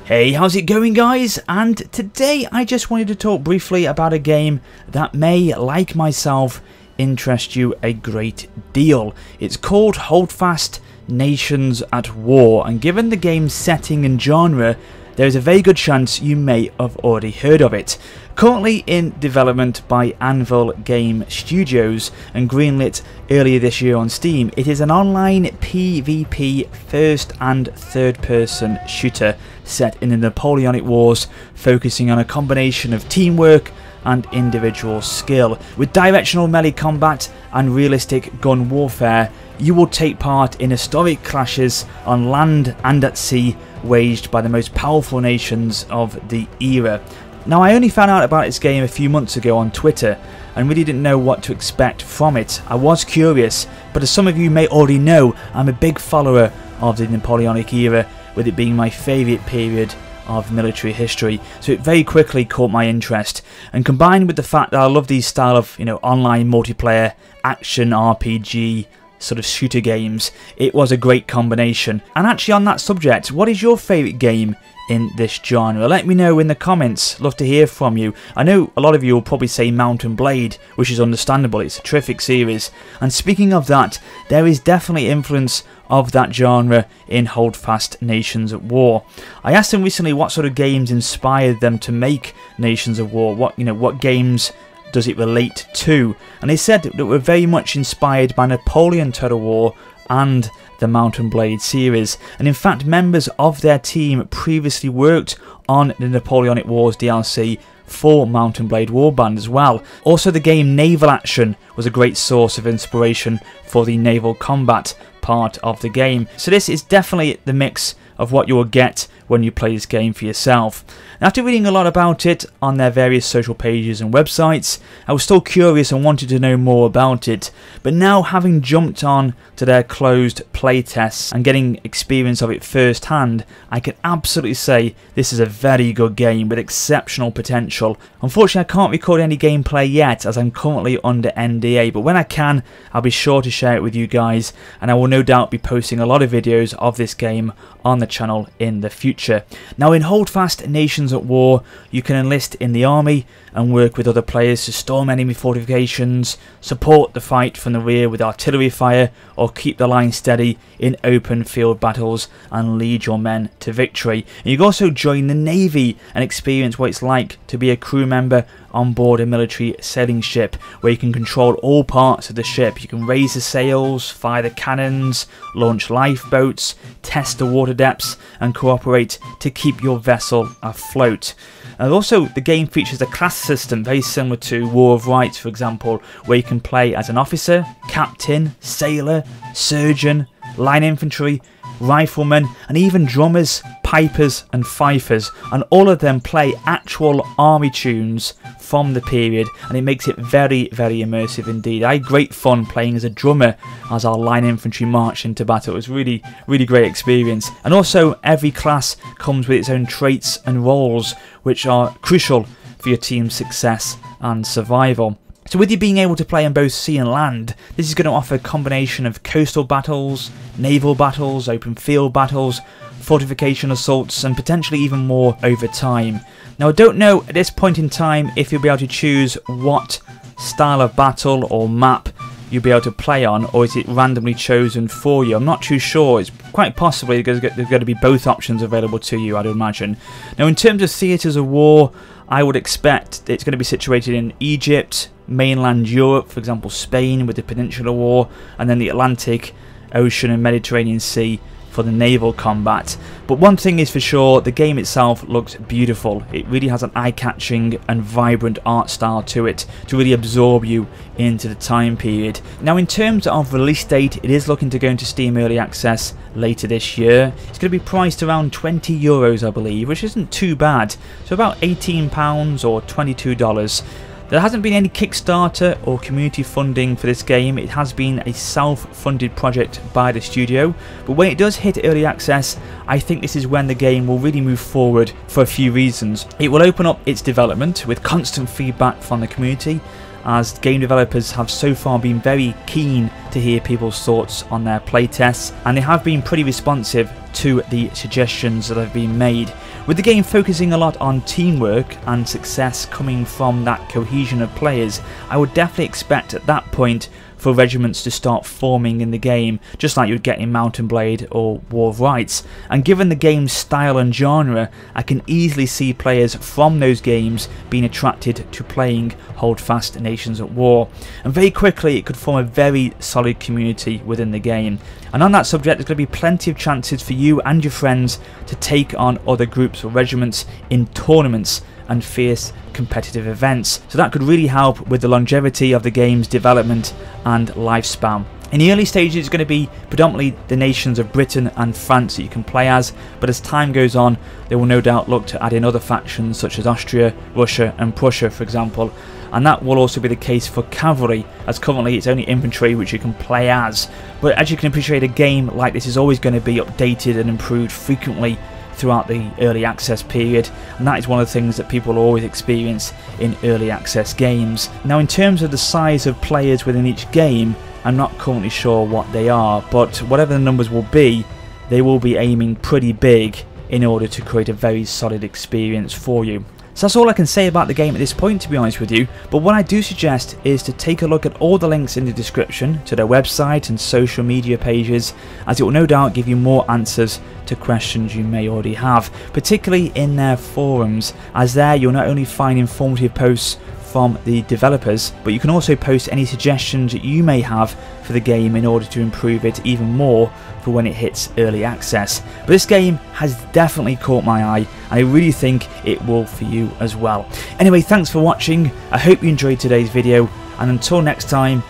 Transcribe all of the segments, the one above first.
Hey, how's it going guys? And today I just wanted to talk briefly about a game that may, like myself, interest you a great deal. It's called Holdfast Nations at War, and given the game's setting and genre, there is a very good chance you may have already heard of it. Currently in development by Anvil Game Studios and greenlit earlier this year on Steam, it is an online PvP first and third person shooter set in the Napoleonic Wars, focusing on a combination of teamwork and individual skill. With directional melee combat and realistic gun warfare, you will take part in historic clashes on land and at sea waged by the most powerful nations of the era. Now, I only found out about this game a few months ago on Twitter and really didn't know what to expect from it. I was curious, but as some of you may already know, I'm a big follower of the Napoleonic Era, with it being my favourite period of military history, so it very quickly caught my interest. And combined with the fact that I love these style of online multiplayer action RPG sort of shooter games, it was a great combination. And actually, on that subject, what is your favourite game in this genre? Let me know in the comments. Love to hear from you. I know a lot of you will probably say Mount & Blade, which is understandable. It's a terrific series. And speaking of that, there is definitely influence of that genre in Holdfast Nations at War. I asked them recently what sort of games inspired them to make Nations of War. What games does it relate to? And they said that we're very much inspired by Napoleonic Era War and the Mount & Blade series, and in fact members of their team previously worked on the Napoleonic Wars DLC for Mount & Blade Warband as well. Also, the game Naval Action was a great source of inspiration for the naval combat part of the game. So this is definitely the mix of what you will get when you play this game for yourself. And after reading a lot about it on their various social pages and websites, I was still curious and wanted to know more about it. But now, having jumped on to their closed playtests and getting experience of it firsthand, I can absolutely say this is a very good game with exceptional potential. Unfortunately, I can't record any gameplay yet as I'm currently under NDA, but when I can, I'll be sure to share it with you guys, and I will no doubt be posting a lot of videos of this game on the channel in the future. Now, in Holdfast Nations at War, you can enlist in the army and work with other players to storm enemy fortifications, support the fight from the rear with artillery fire, or keep the line steady in open field battles and lead your men to victory. And you can also join the Navy and experience what it's like to be a crew member on board a military sailing ship, where you can control all parts of the ship. You can raise the sails, fire the cannons, launch lifeboats, test the water depths, and cooperate to keep your vessel afloat. And also, the game features a class system very similar to War of Rights, for example, where you can play as an officer, captain, sailor, surgeon, line infantry, riflemen, and even drummers, pipers and fifers, and all of them play actual army tunes from the period, and it makes it very, very immersive indeed. I had great fun playing as a drummer as our line infantry marched into battle. It was really great experience. And also, every class comes with its own traits and roles which are crucial for your team's success and survival. So with you being able to play on both sea and land, this is going to offer a combination of coastal battles, naval battles, open field battles, fortification assaults, and potentially even more over time. Now, I don't know at this point in time if you'll be able to choose what style of battle or map you'll be able to play on, or is it randomly chosen for you? I'm not too sure. It's quite possibly there's going to be both options available to you, I'd imagine. Now, in terms of theatres of war, I would expect it's going to be situated in Egypt, mainland Europe, for example Spain with the Peninsular War, and then the Atlantic Ocean and Mediterranean Sea for the naval combat. But one thing is for sure, the game itself looks beautiful. It really has an eye-catching and vibrant art style to it to really absorb you into the time period. Now, in terms of release date, it is looking to go into Steam Early Access later this year. It's going to be priced around €20, I believe, which isn't too bad. So about £18 or $22. There hasn't been any Kickstarter or community funding for this game. It has been a self-funded project by the studio, but when it does hit early access, I think this is when the game will really move forward for a few reasons. It will open up its development with constant feedback from the community, as game developers have so far been very keen to hear people's thoughts on their playtests, and they have been pretty responsive to the suggestions that have been made. With the game focusing a lot on teamwork and success coming from that cohesion of players, I would definitely expect at that point for regiments to start forming in the game, just like you'd get in Mount and Blade or War of Rights. And given the game's style and genre, I can easily see players from those games being attracted to playing Holdfast Nations at War, and very quickly it could form a very solid community within the game. And on that subject, there's going to be plenty of chances for you and your friends to take on other groups or regiments in tournaments and fierce competitive events, so that could really help with the longevity of the game's development and lifespan. In the early stages, it's going to be predominantly the nations of Britain and France that you can play as, but as time goes on, they will no doubt look to add in other factions such as Austria, Russia and Prussia, for example. And that will also be the case for cavalry, as currently it's only infantry which you can play as. But as you can appreciate, a game like this is always going to be updated and improved frequently throughout the early access period, and that is one of the things that people always experience in early access games. Now, in terms of the size of players within each game, I'm not currently sure what they are, but whatever the numbers will be, they will be aiming pretty big in order to create a very solid experience for you. So that's all I can say about the game at this point, to be honest with you, but what I do suggest is to take a look at all the links in the description to their website and social media pages, as it will no doubt give you more answers to questions you may already have, particularly in their forums, as there you'll not only find informative posts from the developers, but you can also post any suggestions that you may have for the game in order to improve it even more for when it hits early access. But this game has definitely caught my eye, and I really think it will for you as well. Anyway, thanks for watching, I hope you enjoyed today's video, and until next time,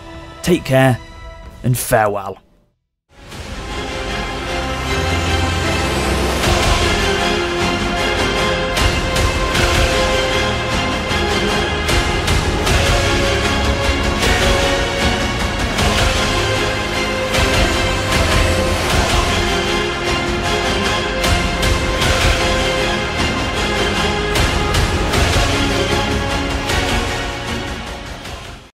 take care and farewell.